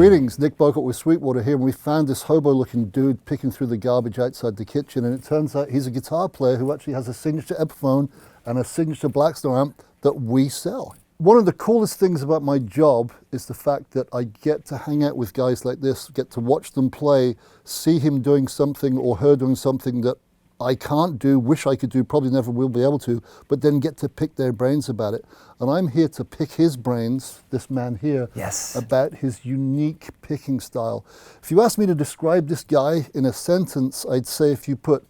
Greetings, Nick Bowcott with Sweetwater here, and we found this hobo-looking dude picking through the garbage outside the kitchen, and it turns out he's a guitar player who actually has a signature Epiphone and a signature Blackstone amp that we sell. One of the coolest things about my job is the fact that I get to hang out with guys like this, get to watch them play, see him doing something or her doing something that I can't do, wish I could do, probably never will be able to, but then get to pick their brains about it. And I'm here to pick his brains, this man here, yes, about his unique picking style. If you asked me to describe this guy in a sentence, I'd say if you put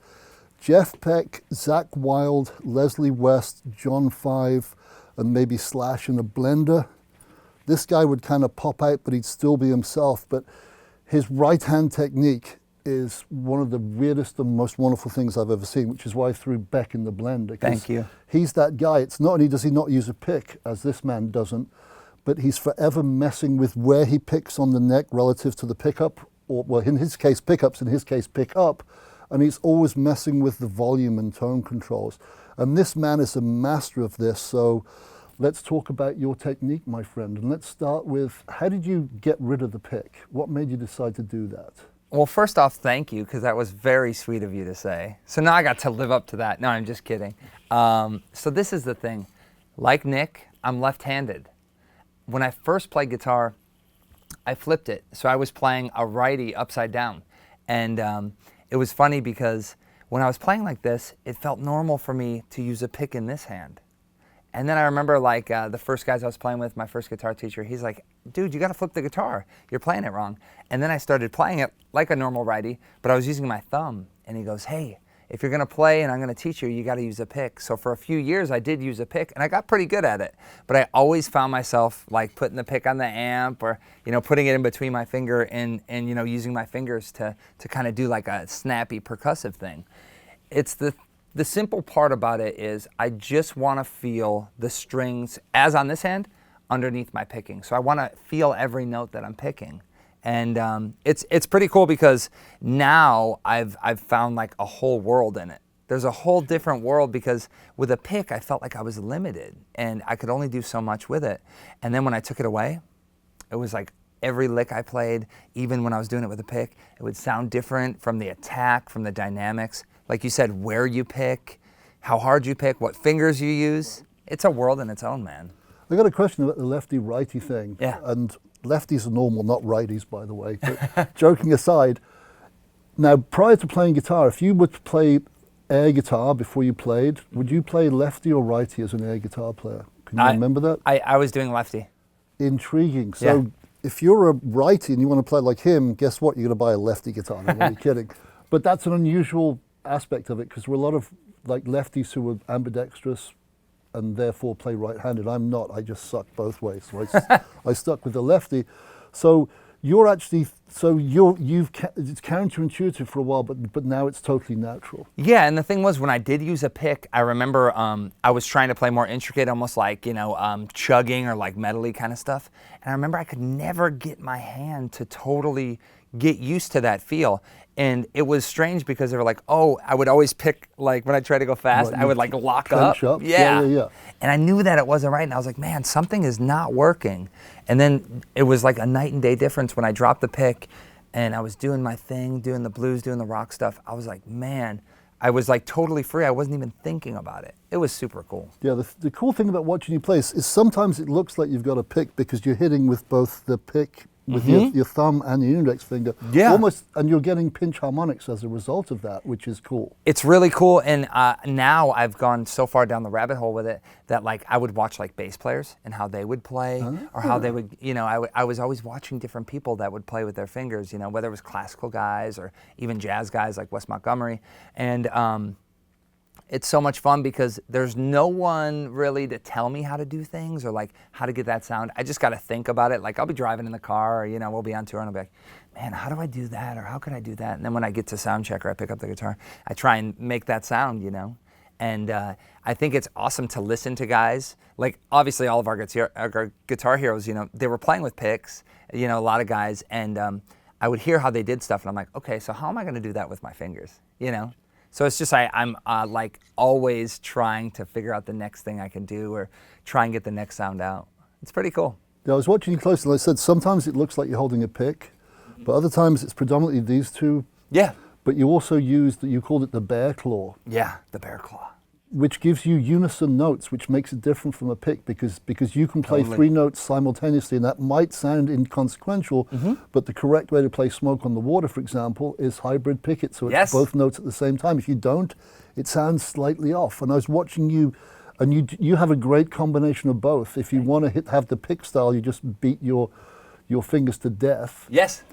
Jeff Beck, Zach Wilde, Leslie West, John Five, and maybe Slash in a blender, this guy would kind of pop out, but he'd still be himself. But his right-hand technique is one of the weirdest and most wonderful things I've ever seen, which is why I threw Beck in the blender. Thank you. He's that guy. It's not only does he not use a pick, as this man doesn't, but he's forever messing with where he picks on the neck relative to the pickup, or well, in his case, pickups, in his case, pick up, and he's always messing with the volume and tone controls. And this man is a master of this, so let's talk about your technique, my friend. And let's start with, how did you get rid of the pick? What made you decide to do that? Well, first off, thank you, because that was very sweet of you to say. So now I got to live up to that. No, I'm just kidding. So this is the thing. Like Nick, I'm left-handed. When I first played guitar, I flipped it. So I was playing a righty upside down. And it was funny because when I was playing like this, it felt normal for me to use a pick in this hand. And then I remember like the first guys I was playing with, my first guitar teacher, he's like, dude, you got to flip the guitar. You're playing it wrong. And then I started playing it like a normal righty, but I was using my thumb. And he goes, hey, if you're going to play and I'm going to teach you, you got to use a pick. So for a few years, I did use a pick, and I got pretty good at it. But I always found myself like putting the pick on the amp, or putting it in between my finger and using my fingers to kind of do like a snappy percussive thing. It's the simple part about it is I just want to feel the strings, as on this hand, underneath my picking. So I want to feel every note that I'm picking. And it's pretty cool because now I've found like a whole world in it. There's a whole different world, because with a pick I felt like I was limited and I could only do so much with it. And then when I took it away, it was like every lick I played, even when I was doing it with a pick, it would sound different from the attack, from the dynamics. Like you said, where you pick, how hard you pick, what fingers you use. It's a world in its own, man. I got a question about the lefty-righty thing. Yeah. And lefties are normal, not righties, by the way. But joking aside, now prior to playing guitar, if you would play air guitar before you played, would you play lefty or righty as an air guitar player? Can you remember that? I was doing lefty. Intriguing. So if you're a righty and you want to play like him, guess what? You're going to buy a lefty guitar. I'm only kidding. But that's an unusual aspect of it, because there are a lot of like lefties who are ambidextrous and therefore play right-handed. I'm not. I just suck both ways. So I stuck with the lefty. So you're actually, it's counterintuitive for a while, but now it's totally natural. Yeah, and the thing was, when I did use a pick, I remember I was trying to play more intricate, almost like chugging or like metally kind of stuff. And I remember I could never get my hand to totally get used to that feel. And it was strange because they were like, oh, I would always pick, like when I tried to go fast, I would like lock up. Yeah. And I knew that it wasn't right. And I was like, man, something is not working. And then it was like a night and day difference when I dropped the pick and I was doing my thing, doing the blues, doing the rock stuff. I was like, man, I was like totally free. I wasn't even thinking about it. It was super cool. Yeah, the cool thing about watching you play is sometimes it looks like you've got a pick because you're hitting with both the pick with your thumb and your index finger. Yeah. Almost, and you're getting pinch harmonics as a result of that, which is cool. It's really cool, and now I've gone so far down the rabbit hole with it that like I would watch like bass players and how they would play, or how they would, I was always watching different people that would play with their fingers, whether it was classical guys or even jazz guys like Wes Montgomery. And it's so much fun because there's no one really to tell me how to do things or like how to get that sound. I just got to think about it. Like I'll be driving in the car, or we'll be on tour and I'll be like, man, how do I do that? Or how could I do that? And then when I get to sound check or I pick up the guitar, I try and make that sound, And I think it's awesome to listen to guys. Like obviously all of our guitar heroes, they were playing with picks, a lot of guys. And I would hear how they did stuff and I'm like, okay, so how am I going to do that with my fingers, So it's just I'm like always trying to figure out the next thing I can do or try and get the next sound out. It's pretty cool. I was watching you closely, and I said sometimes it looks like you're holding a pick, but other times it's predominantly these two. Yeah. But you also used, you called it the bear claw, Yeah, the bear claw. which gives you unison notes, which makes it different from a pick because you can play Totally. 3 notes simultaneously, and that might sound inconsequential, but the correct way to play Smoke on the Water, for example, is hybrid pick it, so it's Yes. both notes at the same time. If you don't, it sounds slightly off. And I was watching you, and you have a great combination of both. If you want to have the pick style, you just beat your fingers to death. Yes.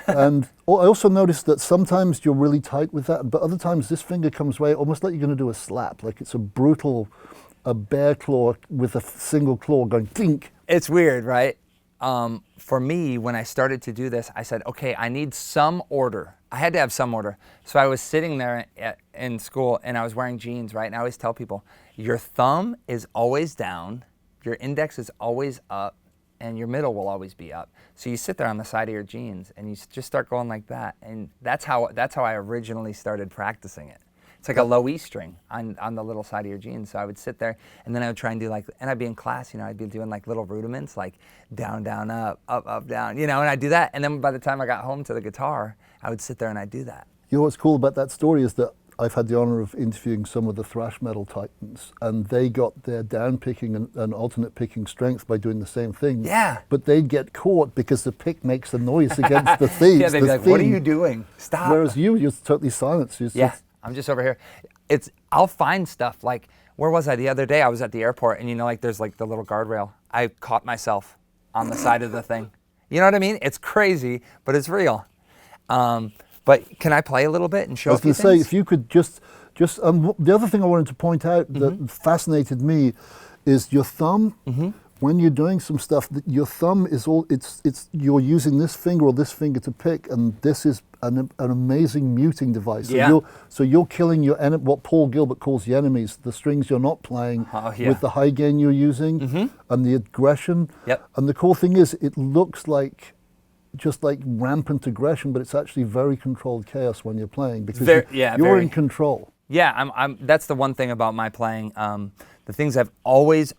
And I also noticed that sometimes you're really tight with that, but other times this finger comes away almost like you're going to do a slap, like it's a bear claw with a single claw going dink. It's weird, right? For me, when I started to do this, I said, okay, I need some order. I had to have some order. So I was sitting there in school and I was wearing jeans, right? And I always tell people, your thumb is always down, your index is always up, and your middle will always be up. So you sit there on the side of your jeans and you just start going like that. And that's how I originally started practicing it. It's like a low E string on the little side of your jeans. So I would sit there and then I would try and do and I'd be in class, I'd be doing like little rudiments, like down, down, up, down, and I'd do that. And then by the time I got home to the guitar, I would sit there and I'd do that. You know what's cool about that story is that I've had the honor of interviewing some of the thrash metal titans, and they got their down picking and alternate picking strength by doing the same thing. Yeah. But they'd get caught because the pick makes a noise against the theme. Yeah, they'd be like, what are you doing? Stop. Whereas you're totally silent. I'm just over here. I'll find stuff like, where was I the other day? I was at the airport and there's like the little guardrail. I caught myself on the side of the thing. You know what I mean? It's crazy, but it's real. But can I play a little bit and show I was a few going to say, things? if you could just the other thing I wanted to point out that fascinated me is your thumb. When you're doing some stuff, your thumb is you're using this finger or this finger to pick, and this is an amazing muting device. Yeah. So you're killing what Paul Gilbert calls the enemies, the strings you're not playing with the high gain you're using and the aggression. Yep. And the cool thing is, it looks like just like rampant aggression, but it's actually very controlled chaos when you're playing because you're in control. Yeah, that's the one thing about my playing. The things I've always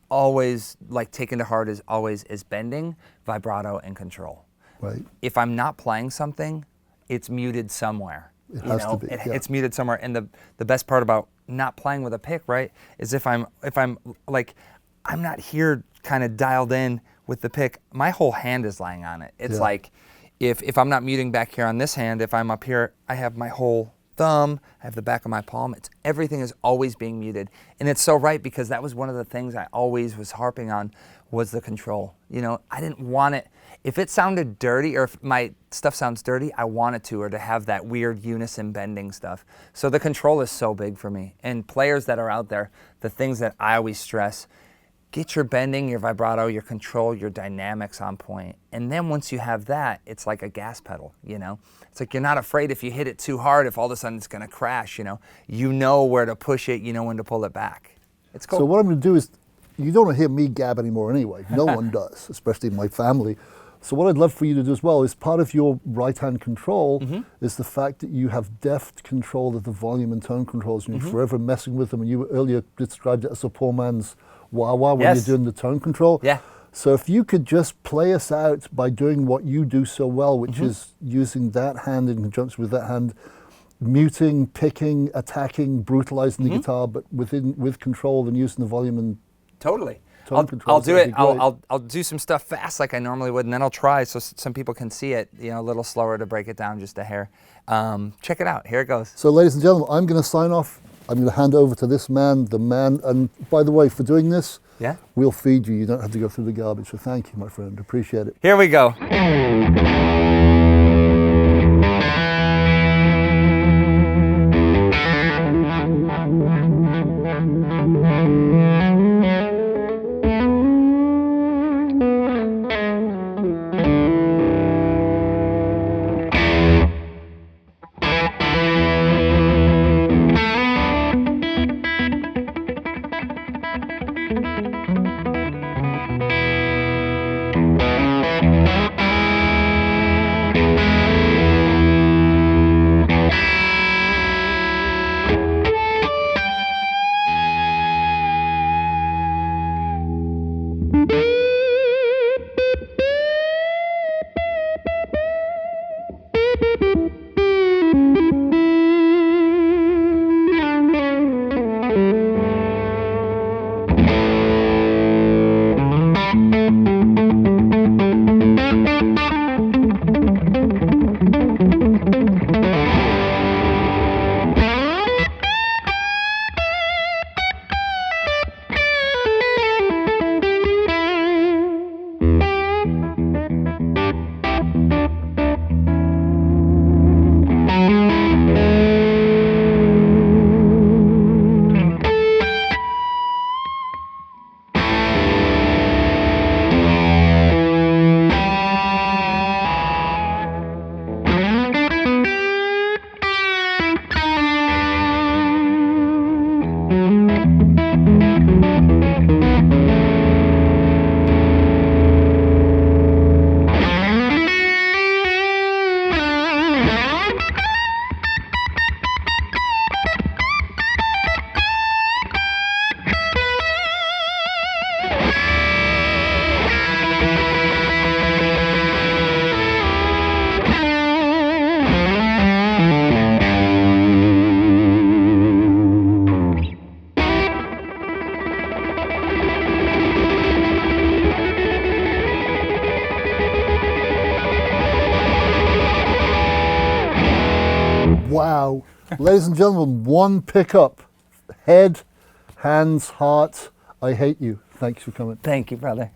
like taken to heart is bending, vibrato, and control. Right. If I'm not playing something, it's muted somewhere. It has to be. It's muted somewhere. And the best part about not playing with a pick, right, is if I'm like, I'm not here kind of dialed in with the pick, my whole hand is lying on it. It's like, if I'm not muting back here on this hand, if I'm up here, I have my whole thumb, I have the back of my palm. Everything is always being muted. And it's so right, because that was one of the things I always was harping on, was the control. I didn't want it, if it sounded dirty or if my stuff sounds dirty, I want it to, or to have that weird unison bending stuff. So the control is so big for me. And players that are out there, the things that I always stress, get your bending, your vibrato, your control, your dynamics on point. And then once you have that, it's like a gas pedal, It's like you're not afraid if you hit it too hard, if all of a sudden it's going to crash, You know where to push it, you know when to pull it back. It's cool. So what I'm going to do is, you don't hear me gab anymore anyway. No one does, especially my family. So what I'd love for you to do as well is, part of your right-hand control is the fact that you have deft control of the volume and tone controls, and you're forever messing with them. And you earlier described it as a poor man's wah-wah when you're doing the tone control. Yeah. So if you could just play us out by doing what you do so well, which is using that hand in conjunction with that hand, muting, picking, attacking, brutalizing the guitar, but with control and using the volume and totally. tone I'll controls. do That'd it. be great. I'll do some stuff fast like I normally would, and then I'll try so some people can see it, a little slower to break it down just a hair. Check it out. Here it goes. So ladies and gentlemen, I'm going to sign off. I'm going to hand over to this man, and by the way, for doing this, we'll feed you. You don't have to go through the garbage. So thank you, my friend. Appreciate it. Here we go. Ladies and gentlemen, one pickup. Head, hands, heart, I hate you. Thanks for coming. Thank you, brother.